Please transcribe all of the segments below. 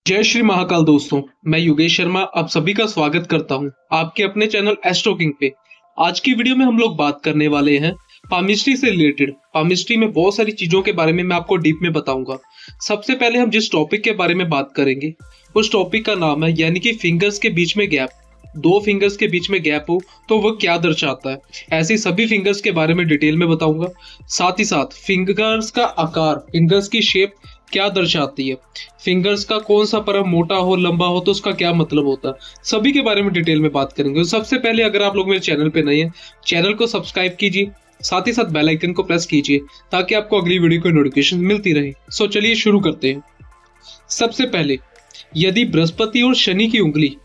जय श्री महाकाल दोस्तों, मैं योगेश शर्मा आप सभी का स्वागत करता हूं आपके अपने चैनल एस्ट्रो किंग पे। आज की वीडियो में हम लोग बात करने वाले हैं पामिस्ट्री से रिलेटेड। पामिस्ट्री में बहुत सारी चीजों के बारे में मैं आपको डीप में बताऊंगा। सबसे पहले हम जिस टॉपिक के बारे में बात करेंगे उस टॉपिक का नाम है यानी कि फिंगर्स के बीच में गैप। दो फिंगर्स के बीच में गैप हो तो वो क्या दर्शाता है, ऐसे सभी फिंगर्स के बारे में डिटेल में बताऊंगा। साथ ही साथ फिंगर्स का आकार, फिंगर्स की शेप क्या दर्शाती है, फिंगर्स का कौन सा परम मोटा हो लंबा हो तो उसका क्या मतलब होता है, सभी के बारे में डिटेल में बात करेंगे। सबसे पहले अगर आप लोग मेरे चैनल पे नए हैं, चैनल को सब्सक्राइब कीजिए, साथ ही साथ बेल आइकन को प्रेस कीजिए ताकि आपको अगली वीडियो की नोटिफिकेशन मिलती रहे। सो चलिए शुरू करते हैं। सबसे पहले, यदि बृहस्पति और शनि की उंगली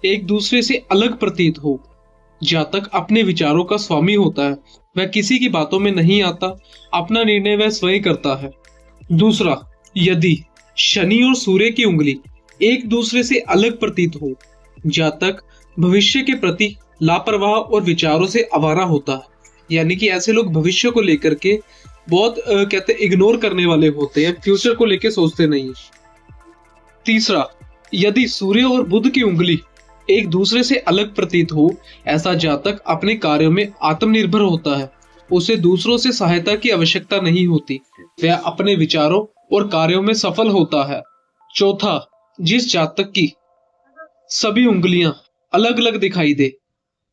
एक दूसरे से अलग प्रतीत हो, जातक अपने विचारों का स्वामी होता है, वह किसी की बातों में नहीं आता, अपना निर्णय वह स्वयं करता है। दूसरा, यदि शनि और सूर्य की उंगली एक दूसरे से अलग प्रतीत हो, जातक भविष्य के प्रति लापरवाह और विचारों से आवारा होता है। यानी कि ऐसे लोग भविष्य को लेकर के बहुत कहते इग्नोर करने वाले होते हैं, फ्यूचर को लेकर सोचते नहीं। तीसरा, यदि सूर्य और बुध की उंगली एक दूसरे से अलग प्रतीत हो, ऐसा जातक अपने कार्यों में आत्मनिर्भर होता है, उसे दूसरों से सहायता की आवश्यकता नहीं होती, वह अपने विचारों और कार्यों में सफल होता है। चौथा, जिस जातक की सभी उंगलियां अलग अलग दिखाई दे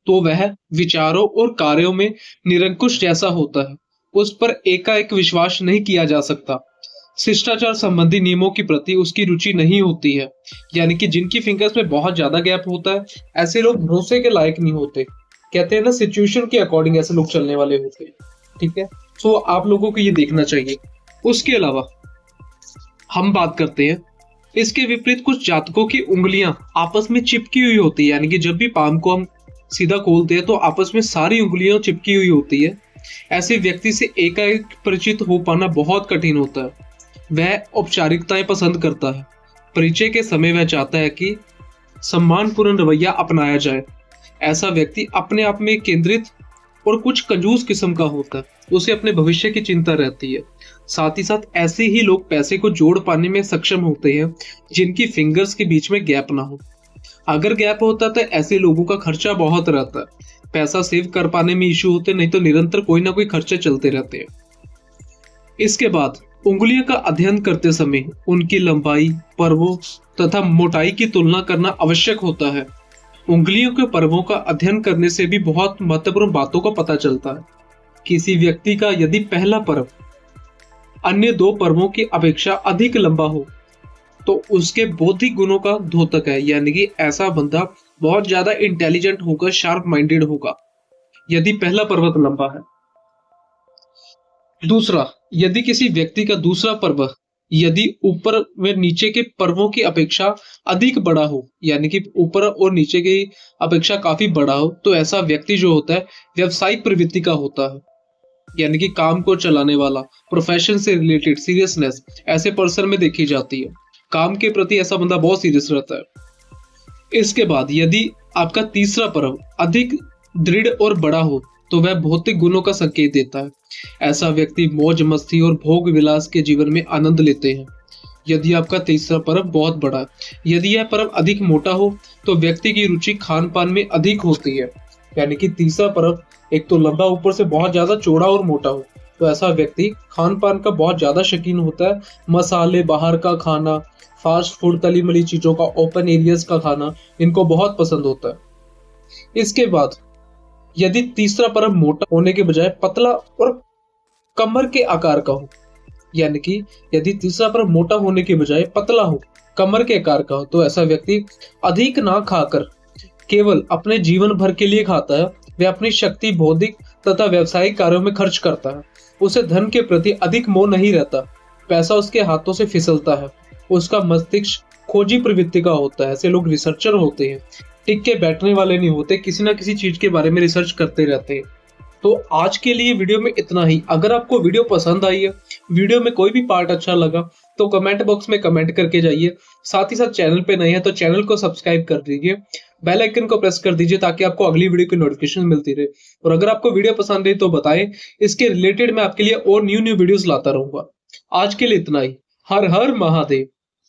तो वह विचारों और कार्यों में निरंकुश जैसा होता है, उस पर एकाएक विश्वास नहीं किया जा सकता, शिष्टाचार संबंधी नियमों के प्रति उसकी रुचि नहीं होती है। यानी कि जिनकी फिंगर्स में बहुत ज्यादा गैप होता है, ऐसे लोग भरोसे के लायक नहीं होते। कहते हैं ना, सिचुएशन के अकॉर्डिंग ऐसे लोग चलने वाले होते हैं। ठीक है, तो आप लोगों को ये देखना चाहिए। उसके अलावा हम बात करते हैं, इसके विपरीत कुछ जातकों की उंगलियां आपस में चिपकी हुई होती है। यानी कि जब भी पाम को हम सीधा खोलते हैं तो आपस में सारी उंगलियां चिपकी हुई होती है। ऐसे व्यक्ति से एकाएक परिचित हो पाना बहुत कठिन होता है। वह औपचारिकताएं पसंद करता है। परिचय के समय वह चाहता है कि सम्मानपूर्ण रवैया अपनाया जाए। ऐसा व्यक्ति अपने आप में केंद्रित और कुछ कंजूस किस्म का होता है, उसे अपने भविष्य की चिंता रहती है। साथ ही साथ ऐसे ही लोग पैसे को जोड़ पाने में सक्षम होते हैं जिनकी फिंगर्स के बीच में गैप ना हो। अगर गैप होता तो ऐसे लोगों का खर्चा बहुत रहता है, पैसा सेव कर पाने में इश्यू होते, नहीं तो निरंतर कोई ना कोई खर्चे चलते रहते हैं। इसके बाद उंगलियों का अध्ययन करते समय उनकी लंबाई, पर्वों तथा मोटाई की तुलना करना आवश्यक होता है। उंगलियों के पर्वों का अध्ययन करने से भी बहुत महत्वपूर्ण बातों का पता चलता है। किसी व्यक्ति का यदि पहला पर्व अन्य दो पर्वों की अपेक्षा अधिक लंबा हो तो उसके बौद्धिक गुणों का द्योतक है। यानी कि ऐसा बंदा बहुत ज्यादा इंटेलिजेंट होगा, शार्प माइंडेड होगा यदि पहला पर्वत लंबा है। दूसरा, यदि किसी व्यक्ति का दूसरा पर्व यदि ऊपर व नीचे के पर्वों की अपेक्षा अधिक बड़ा हो, यानी कि ऊपर और नीचे की अपेक्षा काफी बड़ा हो, तो ऐसा व्यक्ति जो होता है व्यवसायिक प्रवृत्ति का होता है। यानी कि काम को चलाने वाला, प्रोफेशन से रिलेटेड सीरियसनेस ऐसे पर्सन में देखी जाती है। काम के प्रति ऐसा बंदा बहुत सीरियस रहता है। इसके बाद यदि आपका तीसरा पर्व अधिक दृढ़ और बड़ा हो तो वह भौतिक गुणों का संकेत देता है। ऐसा व्यक्ति मौज मस्ती और भोग विलास के जीवन में आनंद लेते हैं। यदि आपका तीसरा पर्व बहुत बड़ा है, यदि यह पर्व अधिक मोटा हो तो व्यक्ति की रुचि खान पान में अधिक होती है। यानी कि तीसरा पर्व एक तो लंबा, ऊपर से बहुत ज्यादा चौड़ा और मोटा हो, तो ऐसा व्यक्ति खान पान का बहुत ज्यादा शौकीन होता है। मसाले, बाहर का खाना, फास्ट फूड, तली मली चीजों का, ओपन एरियाज का खाना इनको बहुत पसंद होता है। इसके बाद यदि तीसरा पर्व मोटा होने के बजाय पतला और कमर के आकार का हो, यानी कि यदि तीसरा पर्व मोटा होने के बजाय पतला हो, कमर के आकार का हो, तो ऐसा व्यक्ति अधिक ना खाकर केवल अपने जीवन भर के लिए खाता है। वह अपनी शक्ति बौद्धिक तथा व्यावसायिक कार्यों में खर्च करता है। उसे धन के प्रति अधिक मोह नहीं रहता, पैसा उसके हाथों से फिसलता है। उसका मस्तिष्क खोजी प्रवृत्ति का होता है। ऐसे लोग रिसर्चर होते हैं, टिक के बैठने वाले नहीं होते, किसी ना किसी चीज के बारे में रिसर्च करते रहते हैं। तो आज के लिए वीडियो में इतना ही। अगर आपको वीडियो पसंद आई है, वीडियो में कोई भी पार्ट अच्छा लगा तो कमेंट बॉक्स में कमेंट करके जाइए। साथ ही साथ चैनल पे नए हैं तो चैनल को सब्सक्राइब कर दीजिए, बेल आइकन को प्रेस कर दीजिए ताकि आपको अगली वीडियो की नोटिफिकेशन मिलती रहे। और अगर आपको वीडियो पसंद है तो बताएं, इसके रिलेटेड मैं आपके लिए और न्यू वीडियोस लाता रहूंगा। आज के लिए इतना ही। हर हर महादेव।